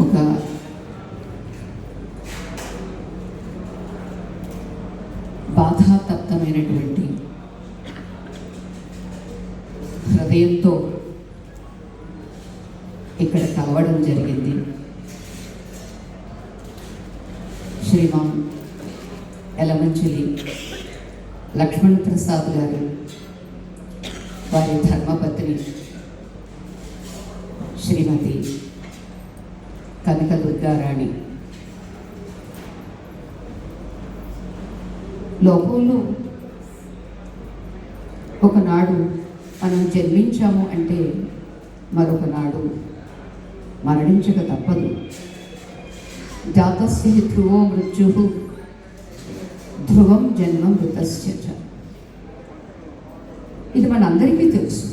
ఒక బాధాతప్తమైనటువంటి హృదయంతో ఇక్కడ కలవడం జరిగింది. శ్రీమాన్ ఎలమంచిలి లక్ష్మణ్ ప్రసాద్ గారు, వారి ధర్మపత్ని శ్రీమతి కనక దుర్గారాణి. లోకంలో ఒకనాడు మనం జన్మించాము అంటే మరొకనాడు మరణించక తప్పదు. జాతస్య ధ్రువో మృత్యు ధ్రువం జన్మ మృతస్య చ. ఇది మనందరికీ తెలుసు.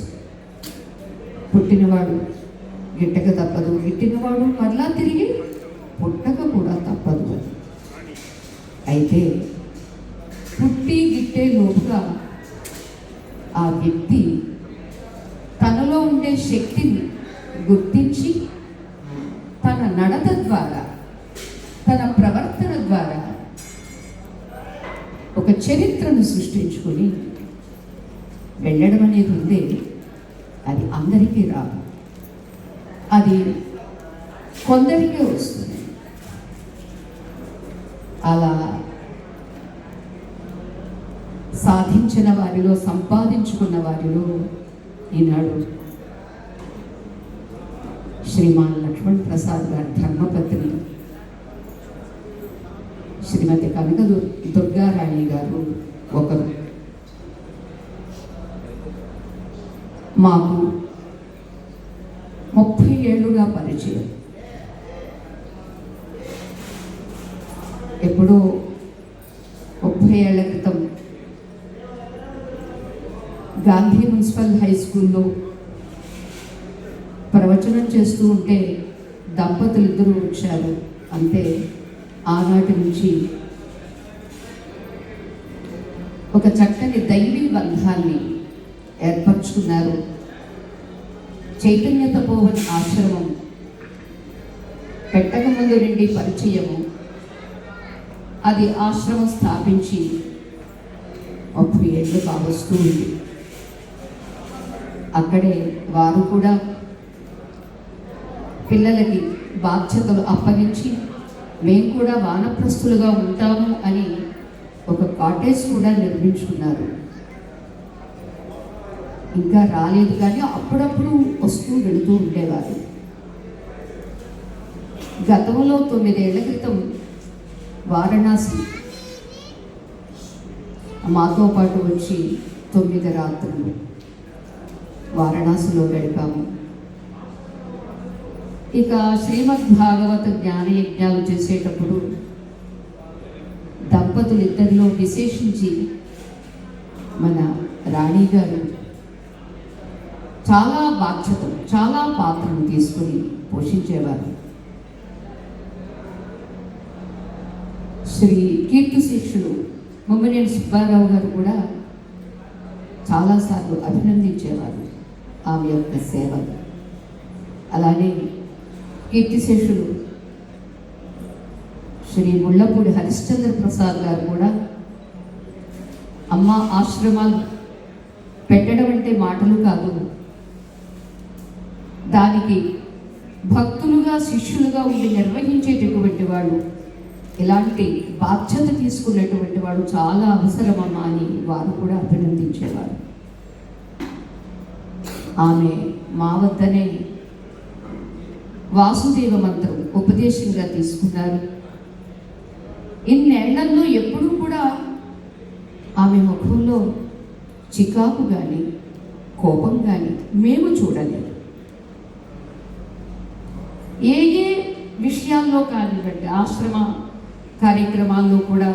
పుట్టినవాడు గిట్టక తప్పదు, గిట్టినవాడు మరలా తిరిగి పుట్టక కూడా తప్పదు. అయితే పుట్టి గిట్టే లోపుగా ఆ వ్యక్తి తనలో ఉండే శక్తిని గుర్తించి తన నడత ద్వారా, తన ప్రవర్తన ద్వారా ఒక చరిత్రను సృష్టించుకొని వెళ్ళడం అనేది ఉందే, అది అందరికీ రాదు, అది కొందరికే వస్తుంది. అలా సాధించిన వారిలో, సంపాదించుకున్న వారిలో ఈనాడు శ్రీమాన్ లక్ష్మణ్ ప్రసాద్ గారి ధర్మపత్ని శ్రీమతి కనక దుర్గారాణి గారు ఒకరు. మాకు 30 ఏళ్ళుగా పరిచయం. ఎప్పుడో 30 ఏళ్ల క్రితం గాంధీ మున్సిపల్ హై స్కూల్లో ప్రవచనం చేస్తూ ఉంటే దంపతులు ఇద్దరు వచ్చారు. అంతే, ఆనాటి నుంచి ఒక చక్కని దైవీ బంధాన్ని ఏర్పరచుకున్నారు. చైతన్య తపోవన్ ఆశ్రమం పెట్టక ముందు నుండి పరిచయము. అది ఆశ్రమం స్థాపించి 30 ఏళ్ళు కావస్తూ ఉంది. అక్కడే వారు కూడా పిల్లలకి బాధ్యతలు అప్పగించి మేము కూడా వానప్రస్తులుగా ఉంటాము అని ఒక కాటేజ్ కూడా నిర్మించుకున్నారు. ఇంకా రాలేదు కానీ అప్పుడప్పుడు వస్తూ వెళుతూ ఉండేవారు. గతంలో 9 ఏళ్ల క్రితం వారణాసి మాతో పాటు వచ్చి 9 రాత్రులు వారణాసిలో గడిపాము. ఇక శ్రీమద్ భాగవత జ్ఞాన యజ్ఞాలు చేసేటప్పుడు దంపతులు ఇద్దరిలో విశేషించి మన రాణి గారు చాలా బాధ్యతలు, చాలా పాత్రను తీసుకొని పోషించేవారు. శ్రీ కీర్తి శిష్యులు ముమ్మనేని సుబ్బారావు గారు కూడా చాలాసార్లు అభినందించేవారు ఆమె యొక్క సేవ. అలానే కీర్తిశేషులు శ్రీ ముళ్ళపూడి హరిశ్చంద్ర ప్రసాద్ గారు కూడా అమ్మ ఆశ్రమాలు పెట్టడం అంటే మాటలు కాదు, దానికి భక్తులుగా శిష్యులుగా ఉండి నిర్వహించేటటువంటి వాళ్ళు, ఇలాంటి బాధ్యత తీసుకున్నటువంటి వాడు చాలా అవసరమమ్మా అని వారు కూడా అభినందించేవారు. ఆమె మా వద్దనే వాసుదేవ మంత్రం ఉపదేశంగా తీసుకున్నారు. ఇన్నేళ్లలో ఎప్పుడూ కూడా ఆమె ముఖంలో చికాకు కానీ కోపం కానీ మేము చూడలేదు. ఏ ఏ విషయాల్లో కానివ్వండి, ఆశ్రమ కార్యక్రమాల్లో కూడా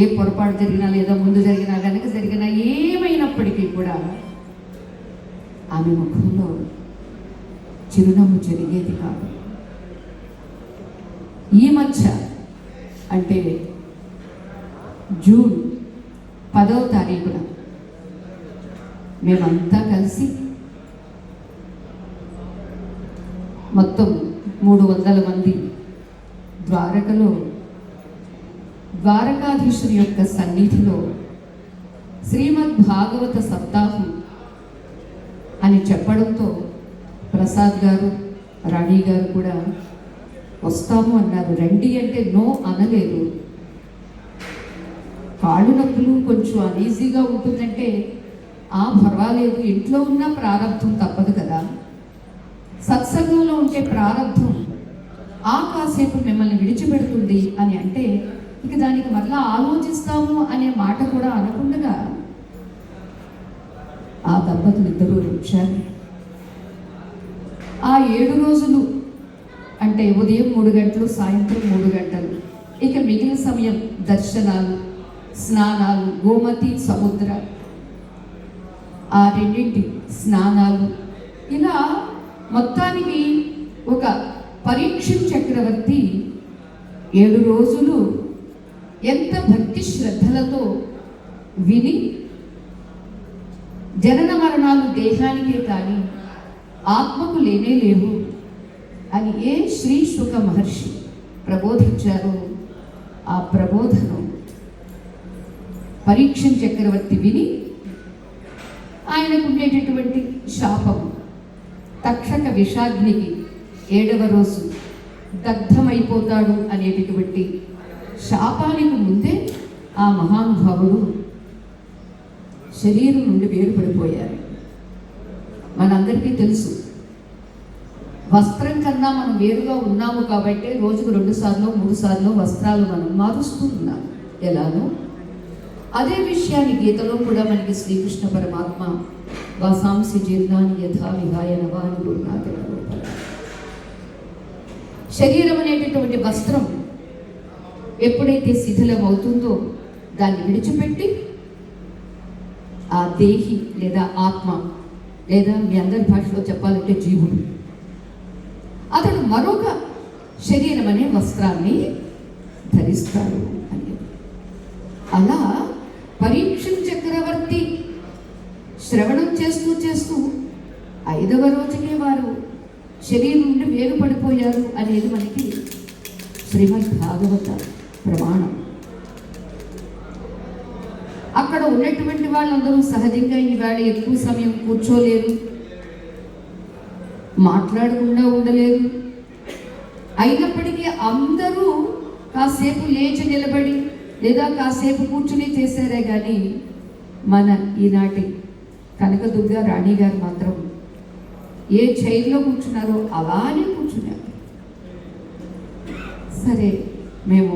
ఏ పొరపాటు జరిగినా లేదా ముందు జరిగినా వెనక జరిగినా ఏమైనప్పటికీ కూడా ఆమె ముఖంలో చిరునవ్వు జరిగేది కాదు. ఈ మధ్య అంటే జూన్ 10వ తారీఖున మేమంతా కలిసి మొత్తం 300 మంది ద్వారకలో ద్వారకాధీశుని యొక్క సన్నిధిలో శ్రీమద్ భాగవత సప్తాహం అని చెప్పడంతో ప్రసాద్ గారు, రాణి గారు కూడా వస్తాము అన్నారు. రండి అంటే నో అనలేదు. కాళ్ళు నొప్పులు కొంచెం అనీజీగా ఉంటుందంటే పర్వాలేదు, ఇంట్లో ఉన్న ప్రారంభం తప్పదు కదా, సత్సంగంలో ఉంటే ప్రారంభం కాసేపు మిమ్మల్ని విడిచిపెడుతుంది అని అంటే ఇక దానికి మరలా ఆలోచిస్తాము అనే మాట కూడా అనకుండా ఆ దంపతులు ఇద్దరూ వచ్చారు. ఆ 7 రోజులు అంటే ఉదయం 3 గంటలు, సాయంత్రం 3 గంటలు, ఇక మిగిలిన సమయం దర్శనాలు, స్నానాలు, గోమతి సముద్ర ఆ రెండింటి స్నానాలు, ఇలా మొత్తానికి ఒక పరీక్షిత్ చక్రవర్తి 7 రోజులు ఎంత భక్తి శ్రద్ధలతో విని జనన మరణాలు దేహానికే కానీ ఆత్మకు లేనే లేవు అని శ్రీ శుక మహర్షి ప్రబోధించారో ఆ ప్రబోధనం పరీక్షిత్ చక్రవర్తి విని ఆయనకు ఉండేటటువంటి శాపం తక్షక విషాగ్నికి 7వ రోజు దగ్ధమైపోతాడు అనేటటువంటి శాపానికి ముందే ఆ మహానుభావుడు శరీరం నుండి వేరుపడిపోయారు. మనందరికీ తెలుసు, వస్త్రం కన్నా మనం వేరుగా ఉన్నాము కాబట్టి రోజుకు 2 సార్లు 3 సార్లు వస్త్రాలు మనం మారుస్తూ ఉన్నాము. ఎలానో అదే విషయాన్ని గీతలో కూడా మనకి శ్రీకృష్ణ పరమాత్మ వాసాంసి జీర్ణాన్ని యథా విహాయ నవాని గురునాథ శరీరం అనేటటువంటి వస్త్రం ఎప్పుడైతే శిథిలం అవుతుందో దాన్ని విడిచిపెట్టి ఆ దేహి లేదా ఆత్మ లేదా మీ అందరి భాషలో చెప్పాలంటే జీవుడు అతడు మరొక శరీరం అనే వస్త్రాన్ని ధరిస్తాడు అని. అలా పరీక్షిత్ చక్రవర్తి శ్రవణం చేస్తూ చేస్తూ 5వ రోజునే వారు శరీరం నుండి వేరుపడిపోయారు అనేది మనకి శ్రీమద్ భాగవత ప్రమాణం. అక్కడ ఉన్నటువంటి వాళ్ళందరూ సహజంగా ఈవేళ ఎక్కువ సమయం కూర్చోలేరు, మాట్లాడకుండా ఉండలేరు. అయినప్పటికీ అందరూ కాసేపు లేచి నిలబడి లేదా కాసేపు కూర్చుని చేశారే కానీ మన ఈనాటి కనకదుర్గ రాణి గారు మాత్రం ఏ చైర్లో కూర్చున్నారో అలానే కూర్చున్నారు. సరే, మేము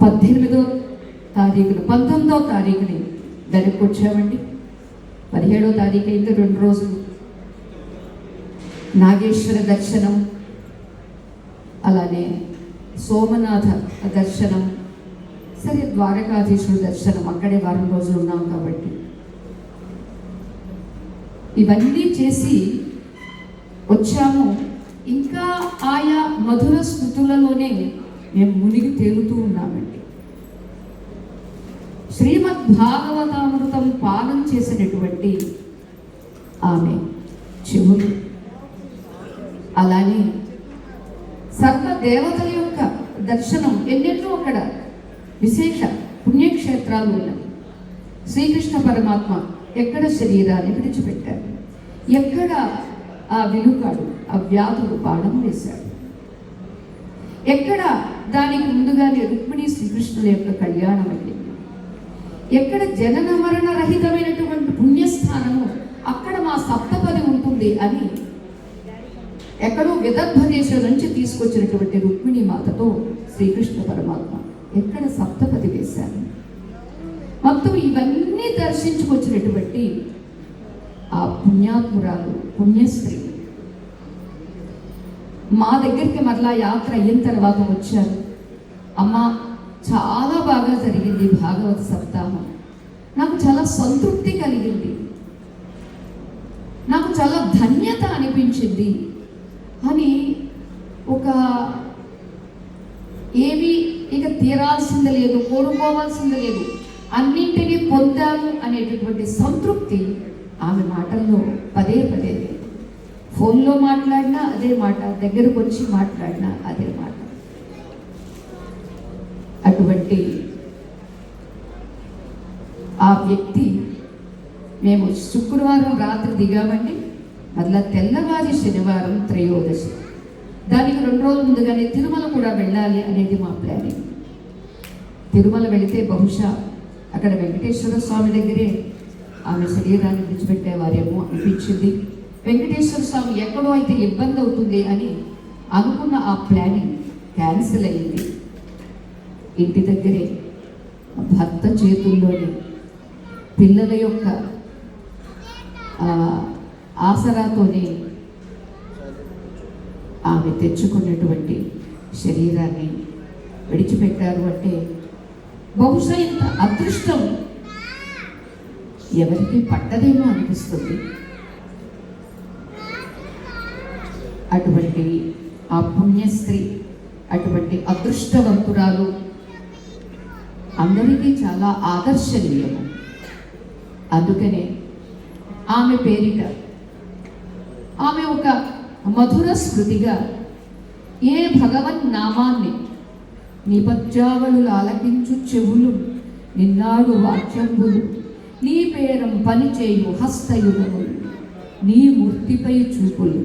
19వ తారీఖుని దానికి వచ్చామండి. 17వ తారీఖు అయితే 2 రోజులు నాగేశ్వర దర్శనం, అలానే సోమనాథ దర్శనం, సరే ద్వారకాధీశుడు దర్శనం, అక్కడే 1 రోజులు ఉన్నాం కాబట్టి ఇవన్నీ చేసి వచ్చాము. ఇంకా ఆయా మధుర స్మృతులలోనే మేము మునిగి తేలుతూ ఉన్నామండి. శ్రీమద్ భాగవతామృతం పానం చేసినటువంటి ఆమె చెవులు, అలానే సర్వ దేవతల యొక్క దర్శనం, ఎన్నెన్నో అక్కడ విశేష పుణ్యక్షేత్రాలు ఉన్నాయి. శ్రీకృష్ణ పరమాత్మ ఎక్కడ శరీరాన్ని విడిచిపెట్టారు, ఎక్కడ ఆ విలుకాడు ఆ వ్యాధులు బాణం వేశాడు, ఎక్కడ దానికి ముందుగానే రుక్మిణి శ్రీకృష్ణుల యొక్క కళ్యాణం అయింది, ఎక్కడ జనన మరణ రహితమైనటువంటి పుణ్యస్థానము అక్కడ మా సప్తపది ఉంటుంది అని ఎక్కడో విదర్భ దేశం నుంచి తీసుకొచ్చినటువంటి రుక్మిణి మాతతో శ్రీకృష్ణ పరమాత్మ ఎక్కడ సప్తపది వేశారు. మొత్తం ఇవన్నీ దర్శించుకొచ్చినటువంటి ఆ పుణ్యాత్మురాలు, పుణ్యశ్రీ మా దగ్గరికి మరలా యాత్ర అయిన తర్వాత వచ్చారు. అమ్మ, చాలా బాగా జరిగింది భాగవత సప్తాహం, నాకు చాలా సంతృప్తి కలిగింది, నాకు చాలా ధన్యత అనిపించింది అని ఒక ఏవి ఇక తీరాల్సింది లేదు, కోరుకోవాల్సింది లేదు, అన్నింటినీ పొందాము అనేటటువంటి సంతృప్తి ఆమె మాటల్లో పదే పదే ఫోన్లో మాట్లాడినా అదే మాట, దగ్గరకు వచ్చి మాట్లాడినా అదే మాట. అటువంటి ఆ వ్యక్తి, మేము శుక్రవారం రాత్రి దిగామండి, మళ్ళా తెల్లవారి శనివారం త్రయోదశి, దానికి 2 రోజుల ముందుగానే తిరుమల కూడా వెళ్ళాలి అనేది మా ప్లానింగ్. తిరుమల వెళితే బహుశా అక్కడ వెంకటేశ్వర స్వామి దగ్గరే ఆమె శరీరాన్ని విడిచిపెట్టేవారేమో అనిపించింది. వెంకటేశ్వర స్వామి ఎక్కడో అయితే ఇబ్బంది అవుతుంది అని అనుకున్న ఆ ప్లానింగ్ క్యాన్సిల్ అయింది. ఇంటి దగ్గరే భర్త చేతుల్లోని పిల్లల యొక్క ఆసరాతోనే ఆమె తెచ్చుకున్నటువంటి శరీరాన్ని విడిచిపెట్టారు. అంటే బహుశా ఇంత అదృష్టం ఎవరికి పట్టదేమో అనిపిస్తుంది. అటువంటి ఆ పుణ్యస్త్రీ, అటువంటి అదృష్టవంతురాలు అందరికీ చాలా ఆదర్శనీయము. అందుకనే ఆమె పేరిట ఆమె ఒక మధుర స్మృతిగా ఏ భగవన్ నామాన్ని నిపజ్జావళులు ఆలకించు చెవులు, నిన్నాడు వాక్యంబులు, నీ పేరం పనిచేయు హస్తయుగములు, నీ మూర్తిపై చూపులు,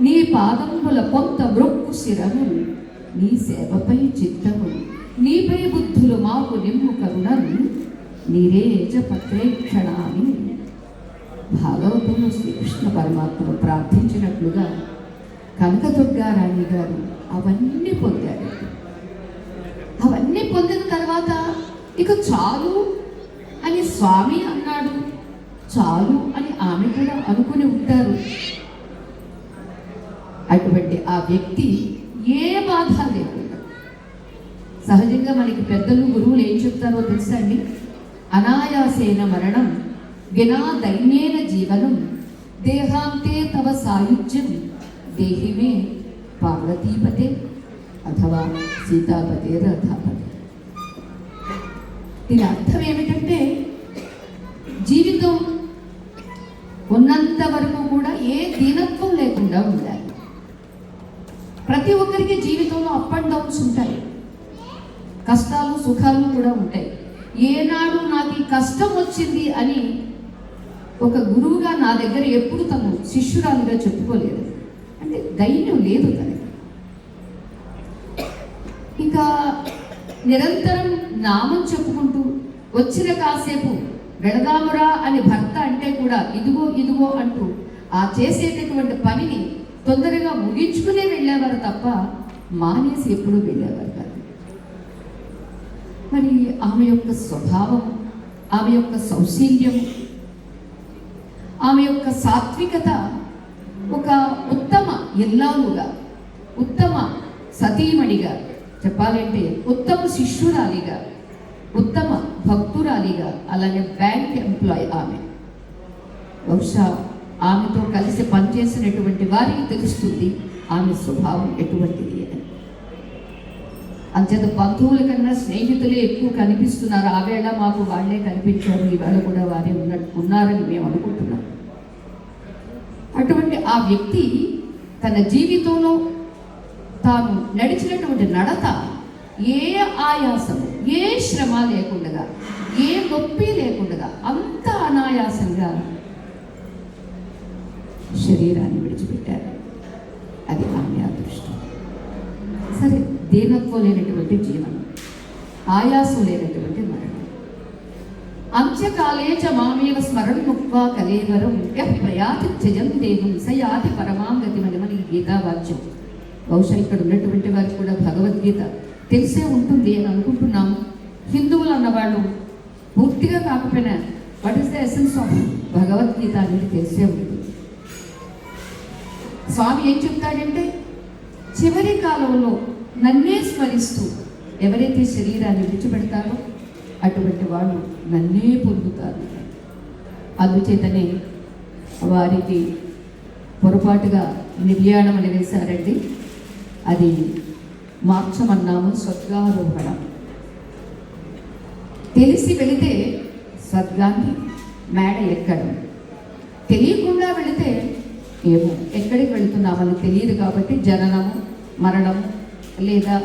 నీ పాదంబుల పొంత బ్రొక్కు శిరములు, నీ సేవపై చిత్తములు, నీపై బుద్ధులు మాకు నిమ్ము కరుణను, నీరేజ పత్రేక్షణాన్ని. భాగవతంలో శ్రీకృష్ణ పరమాత్మను ప్రార్థించినట్లుగా కనకదుర్గారాణి గారు అవన్నీ పొందారు. అవన్నీ పొందిన తర్వాత ఇక చాలు అని స్వామి అన్నాడు, చాలు అని ఆమె కూడా అనుకుని ఉంటారు. అటువంటి ఆ వ్యక్తి ఏ బాధ లేకుండా, సహజంగా మనకి పెద్దలు గురువులు ఏం చెప్తారో తెలుసా అండి? అనాయాసేన మరణం వినా దైన్యేన జీవనం, దేహాంతే తవ సాయుధ్యం దేహిమే పార్వతీపతే అథవా సీతాపతే రథాపతే. దీని అర్థం ఏమిటంటే, జీవితం ఉన్నంత వరకు కూడా ఏ దీనత్వం లేకుండా ఉండాలి. ప్రతి ఒక్కరికి జీవితంలో అప్ అండ్ డౌన్స్ ఉంటాయి, కష్టాలు సుఖాలు కూడా ఉంటాయి. ఏనాడు నాకు ఈ కష్టం వచ్చింది అని ఒక గురువుగా నా దగ్గర ఎప్పుడు తను శిష్యురాలుగా చెప్పుకోలేదు. అంటే ధైర్యం లేదు తనకి. ఇక నిరంతరం నామం చెప్పుకుంటూ వచ్చిన కాసేపు వెళదామురా అని భర్త అంటే కూడా ఇదిగో ఇదిగో అంటూ ఆ చేసేటటువంటి పనిని తొందరగా ముగించుకునే వెళ్ళేవారు తప్ప మానేసి ఎప్పుడూ వెళ్ళేవారు కాదు. మరి ఆమె యొక్క స్వభావం, ఆమె యొక్క సౌశీల్యం, ఆమె యొక్క సాత్వికత ఒక ఉత్తమ ఇల్లాలుగా, ఉత్తమ సతీమణిగా చెప్పాలంటే, ఉత్తమ శిష్యురాలిగా, ఉత్తమ భక్తురాలిగా, అలాగే బ్యాంక్ ఎంప్లాయ్ ఆమె. బహుశా ఆమెతో కలిసి పనిచేసినటువంటి వారికి తెలుస్తుంది ఆమె స్వభావం ఎటువంటిది అని. అంచేత బంధువుల కన్నా స్నేహితులే ఎక్కువ కనిపిస్తున్నారు. ఆ వేళ మాకు వాళ్ళే కనిపించారు, ఈవేళ కూడా వారే ఉన్నారని మేము అనుకుంటున్నాం. అటువంటి ఆ వ్యక్తి తన జీవితంలో తాను నడిచినటువంటి నడత ఏ ఆయాసము, ఏ శ్రమ లేకుండా, ఏ నొప్పి లేకుండా అంత అనాయాసంగా శరీరాన్ని విడిచిపెట్టారు. అది ఆమె అదృష్టం. సరే, దీనత్వం లేనటువంటి జీవనం, ఆయాసం లేనటువంటి మరణం. అంత్యకాలే చ మామేవ స్మరణ్ ముక్వా కలేవరం యః ప్రయాతి త్యజం దేవం స యాతి పరమాం గతిమని. మనకి గీతావాక్యం. బహుశా ఇక్కడ ఉన్నటువంటి వారికి కూడా భగవద్గీత తెలిసే ఉంటుంది అని అనుకుంటున్నాము. హిందువులు అన్నవాళ్ళు పూర్తిగా కాకపోయినా what is the essence of Bhagavad Gita అనేది తెలిసే ఉంటుంది. స్వామి ఏం చెప్తాడంటే, చివరి కాలంలో నన్నే స్మరిస్తూ ఎవరైతే శరీరాన్ని విడిచిపెడతారో అటువంటి వాళ్ళు నన్నే పొందుతారు. అందుచేతనే వారికి పొరపాటుగా నిర్యాణం అని వేశారండి. అది మార్చమన్నాము స్వర్గారోహణ. తెలిసి వెళితే స్వర్గాన్ని మేడ ఎక్కడం, తెలియకుండా వెళితే ఏమో ఎక్కడికి వెళుతున్నామని తెలియదు కాబట్టి జననము, మరణము, లేదా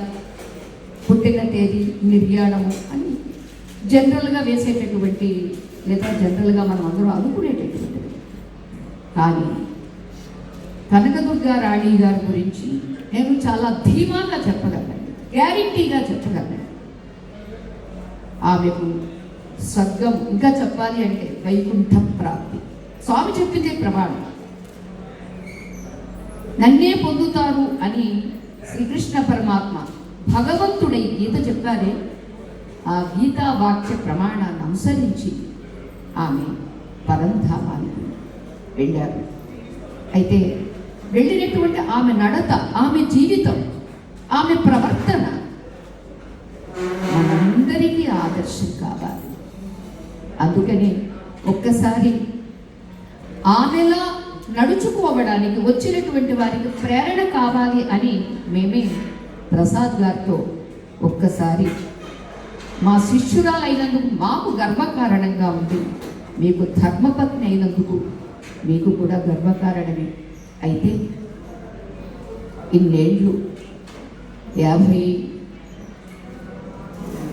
పుట్టిన తేదీ, నిర్యాణము అని జనరల్గా వేసేటటువంటి, లేదా జనరల్గా మనం అందరూ అనుకునేటటువంటిది. కానీ కనకదుర్గా రాణి గారి గురించి నేను చాలా ధీమాగా చెప్పగలను, గ్యారెంటీగా చెప్పగలను. ఆమెకు స్వర్గం, ఇంకా చెప్పాలి అంటే వైకుంఠం ప్రాప్తి. స్వామి చెప్పిందే ప్రమాణం. నన్నే పొందుతారు అని శ్రీకృష్ణ పరమాత్మ భగవంతుడై గీత చెప్పారే, ఆ గీతా వాక్య ప్రమాణాన్ని అనుసరించి ఆమె పరంధామానికి వెళ్ళారు. అయితే వెళ్ళినటువంటి ఆమె నడత, ఆమె జీవితం, ఆమె ప్రవర్తన మనందరికీ ఆదర్శం కావాలి. అందుకని ఒక్కసారి ఆమెలా నడుచుకోవడానికి వచ్చినటువంటి వారికి ప్రేరణ కావాలి అని మేమే ప్రసాద్ గారితో ఒక్కసారి మా శిష్యురాలైనందుకు మాకు గర్వకారణంగా ఉంది, మీకు ధర్మపత్ని అయినందుకు మీకు కూడా గర్వకారణమే. అయితే ఇన్నేళ్ళు 50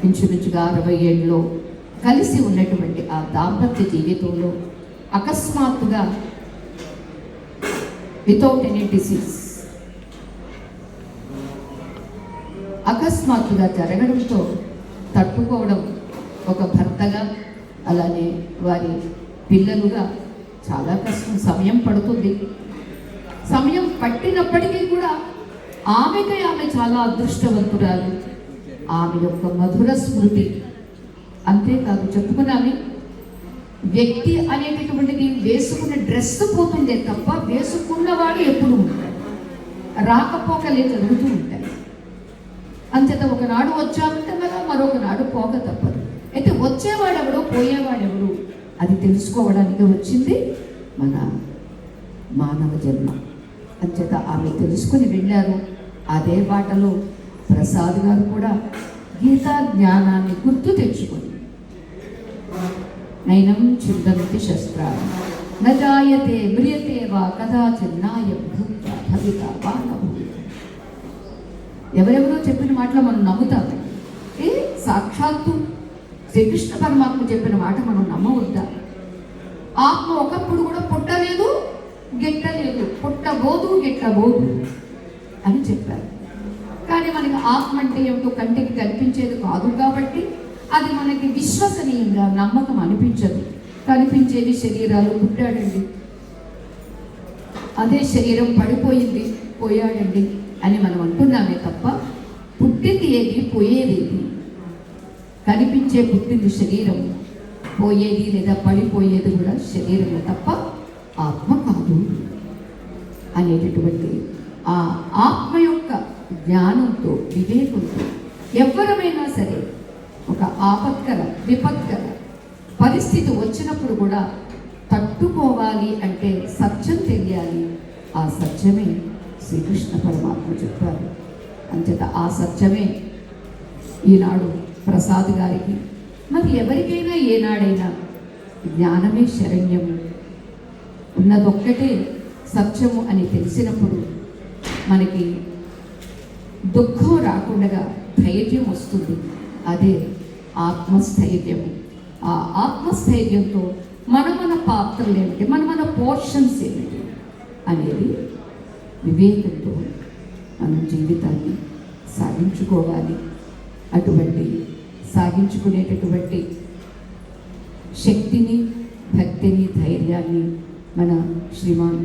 ఇంచుమించుగా 60 ఏళ్ళలో కలిసి ఉన్నటువంటి ఆ దాంపత్య జీవితంలో అకస్మాత్తుగా వితౌట్ ఎనీ డిసీజ్ అకస్మాత్తుగా జరగడంతో తట్టుకోవడం ఒక భర్తగా, అలానే వారి పిల్లలుగా చాలా కష్టం, సమయం పడుతుంది. సమయం పట్టినప్పటికీ కూడా ఆమెకై ఆమె చాలా అదృష్టవంతురాలు. ఆమె యొక్క మధుర స్మృతి, అంతేకాదు చెప్పుకున్నామే, వ్యక్తి అనేటటువంటిది వేసుకున్న డ్రెస్ పోతుందే తప్ప వేసుకున్నవాడు ఎప్పుడు ఉంటాడు, రాకపోకలే జరుగుతూ ఉంటాయి. అంచేత ఒకనాడు వచ్చామంటే కదా మరొక నాడు పోక తప్పదు. అయితే వచ్చేవాడెవడు, పోయేవాడెవడు, అది తెలుసుకోవడానికి వచ్చింది మన మానవ జన్మ. అంచేత ఆమె తెలుసుకుని వెళ్ళారు. అదే బాటలో ప్రసాద్ గారు కూడా గీతా జ్ఞానాన్ని గుర్తు తెచ్చుకొని, నైనం చిందంతి శస్త్రాన్ని నజాయతే మ్రియతే వా కదాచిన్నాయం భూత్వా భవితా వా నభూత. ఎవరెవరో చెప్పిన మాటలు మనం నమ్ముతాము. సాక్షాత్తు శ్రీకృష్ణ పరమాత్మ చెప్పిన మాట మనం నమ్మవద్దా? ఆత్మ ఒకప్పుడు కూడా పుట్టలేదు, గిట్టలేదు, పుట్టబోదు, గిట్టబోదు అని చెప్పారు. కానీ మనకి ఆత్మ అంటే ఏమిటో కంటికి కనిపించేది కాదు కాబట్టి అది మనకి విశ్వసనీయంగా నమ్మకం అనిపించదు. కనిపించేది శరీరాలు, పుట్టాడండి, అదే శరీరం పడిపోయింది, పోయాడండి అని మనం అంటున్నామే తప్ప పుట్టింది ఏది, పోయేది ఏది? కనిపించే పుట్టింది శరీరం, పోయేది లేదా పడిపోయేది కూడా శరీరమే తప్ప ఆత్మ కాదు అనేటటువంటి ఆ ఆత్మ యొక్క జ్ఞానంతో, వివేకంతో ఎవరమైనా సరే ఒక ఆపత్కర, విపత్కర పరిస్థితి వచ్చినప్పుడు కూడా తట్టుకోవాలి అంటే సత్యం తెలియాలి. ఆ సత్యమే శ్రీకృష్ణ పరమాత్మ చెప్పారు. అంచేత ఆ సత్యమే ఈనాడు ప్రసాద్ గారికి, మరి ఎవరికైనా ఏనాడైనా జ్ఞానమే శరణ్యము, ఉన్నదొక్కటే సత్యము అని తెలిసినప్పుడు మనకి దుఃఖం రాకుండా ధైర్యం వస్తుంది. అదే ఆత్మస్థైర్యము. ఆ ఆత్మస్థైర్యంతో మన పాత్రలు ఏమిటి, మన పోర్షన్స్ ఏమిటి అనేది వివేకంతో మనం జీవితాన్ని సాగించుకోవాలి. అటువంటి సాగించుకునేటటువంటి శక్తిని, భక్తిని, ధైర్యాన్ని మన శ్రీమాన్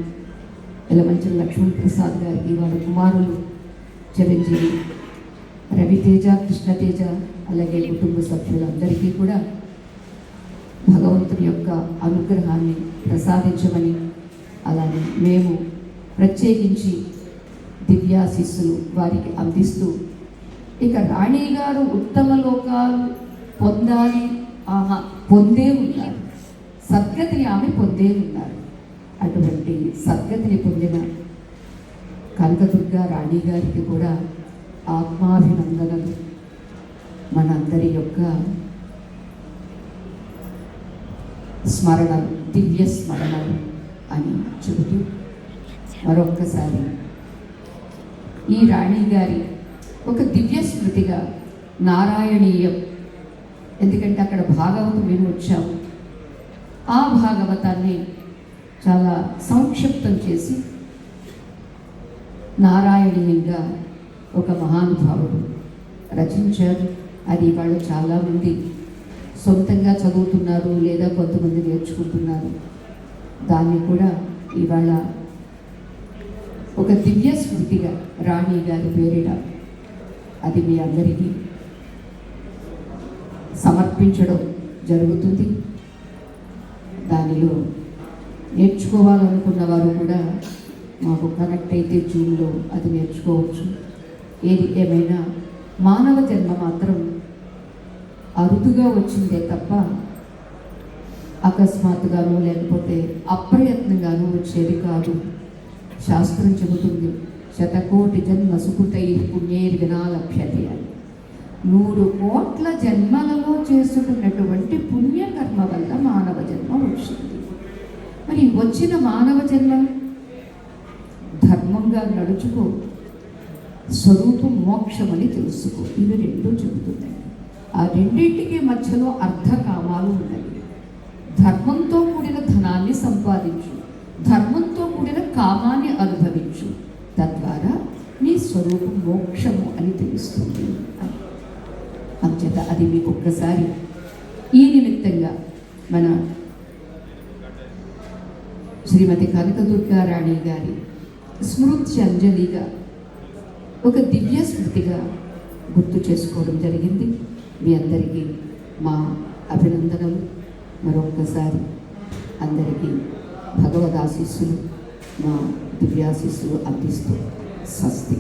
ఎలమంచల లక్ష్మణ్ ప్రసాద్ గారికి, వాళ్ళ కుమారులు చిరంజీవి రవితేజ, కృష్ణతేజ, అలాగే కుటుంబ సభ్యులందరికీ కూడా భగవంతుని యొక్క అనుగ్రహాన్ని ప్రసాదించమని, అలానే మేము ప్రత్యేకించి దివ్యాశిస్సులు వారికి అందిస్తూ, ఇక రాణి గారు ఉత్తమ లోకాలు పొందాలి, పొందే ఉన్నారు, సద్గతిని ఆమె పొందే ఉన్నారు. అటువంటి సద్గతిని పొందిన కనకదుర్గా రాణి గారికి కూడా ఆత్మాభినందనలు, మనందరి యొక్క స్మరణలు, దివ్య స్మరణలు అని చెబుతూ మరొక్కసారి ఈ రాణి గారి ఒక దివ్య స్మృతిగా నారాయణీయం, ఎందుకంటే అక్కడ భాగవతం విని వచ్చాము, ఆ భాగవతాన్ని చాలా సంక్షిప్తం చేసి నారాయణీయంగా ఒక మహానుభావుడు రచించారు. అది వాళ్ళు చాలామంది సొంతంగా చదువుతున్నారు లేదా కొంతమంది నేర్చుకుంటున్నారు. దాన్ని కూడా ఇవాళ ఒక దివ్య స్మృతిగా రాణి గారి పేరిట అది మీ అందరికీ సమర్పించడం జరుగుతుంది. దానిలో నేర్చుకోవాలనుకున్న వారు కూడా మాకు కనెక్ట్ అయితే జూమ్లో అది నేర్చుకోవచ్చు. ఏది ఏమైనా మానవ జన్మ మాత్రం అరుదుగా వచ్చిందే తప్ప అకస్మాత్తుగాను లేకపోతే అప్రయత్నంగాను వచ్చేది కాదు. శాస్త్రం చెబుతుంది, శతకోటి జన్మ సుకృతై పుణ్యైర్వినా లభ్యతే అని. 100 కోట్ల జన్మలలో చేసుకున్నటువంటి పుణ్యకర్మ వల్ల మానవ జన్మ వచ్చింది. మరి వచ్చిన మానవ జన్మ ధర్మంగా నడుచుకో, స్వరూపం మోక్షమని తెలుసుకో. ఇవి రెండు చెబుతున్నాయి. ఆ రెండింటికి మధ్యలో అర్ధకామాలు ఉన్నాయి. ధర్మంతో కూడిన ధనాన్ని సంపాదించు, ధర్మంతో కూడిన కామాన్ని అనుభవించు, తద్వారా నీ స్వరూపం మోక్షము అని తెలుస్తుంది. అంచేత అది మీకు ఒక్కసారి ఈ నిమిత్తంగా మన శ్రీమతి కనకదుర్గారాణి గారి స్మృత్యంజలిగా ఒక దివ్య స్మృతిగా గుర్తు చేసుకోవడం జరిగింది. మీ అందరికీ మా అభినందనలు. మరొక్కసారి అందరికీ భగవదాశీస్సులు, మా దివ్యాశీస్సులు అందిస్తూ స్వస్తి.